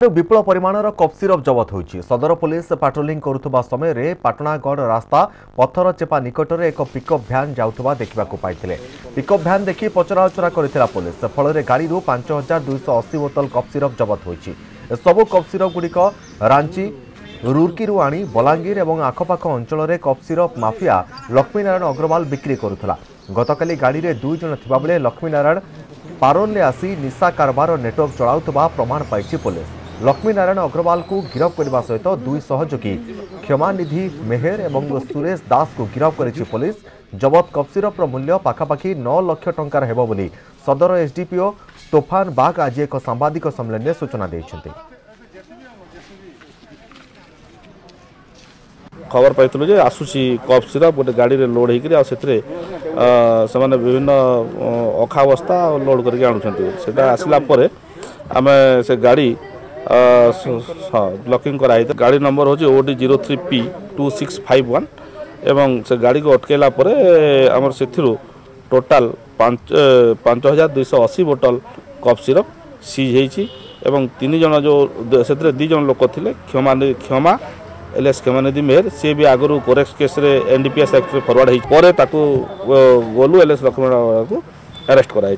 विपुल परिमाणर cough syrup जबत होइछि। सदर police पाट्रोलिंग करुवा समय पाटणागढ़ रास्ता पत्थर चेपा निकट में एक पिकअप भ्यान जाउथबा देखा पाइथिले। पिकअप भ्यान देखि पचराउचरा करिथिला पुलिस। फल गाड़ी 5280 बोतल कफ सिरप जबत होइछि। सबु कफ सिरप गुड़िक रांची रुरकी आनी बलांगीर और आखपाख अंचल में cough syrup mafia Lakshminarayan Agarwal बिक्री करुला। गतकाली गाड़ी में 2 जन थिबा बेले लक्ष्मीनारायण पारोल आसी निशा कारबार नेटवर्क चलाउथबा प्रमाण पाइछि पुलिस। लक्ष्मीनारायण अग्रवाल को गिरफ करने सहित 2 सहयोगी क्षमानिधि मेहर और सुरेश दास को गिरफ करिछि पुलिस। जबत कफ सिरप मूल्य पाखापाखि 9 लाख टंकार हेबो बोली सदर एसडीपीओ तोफान बाग आज एक सांबादिक सम्मेलन में सूचना देइछन्ति। खबर पाइलु जे आसुची कफ सिरप गोटे गाड़ी रे लोड होकर से विभिन्न अखा बस्ता लोड करके आणुछन्ति। सेटा आसला परे आमे से गाड़ी ब्लॉकिंग कराई। गाड़ी नंबर होची OD03P2651 एवं से गाड़ी को अटकेला परे आमर सेथिरु टोटाल 5280 बोतल कफ सिरप सीज होईची एवं 3 जन जो सेतरे 2 जन लोक थिले क्षमा एलएस क्षमानिधि मेहर सी भी आगु कोरेक्स केस रे एनडीपीएस एक्ट रे फॉरवर्ड होई परे ताकू गोलू एलएस लक्ष्मण को अरेस्ट कराई।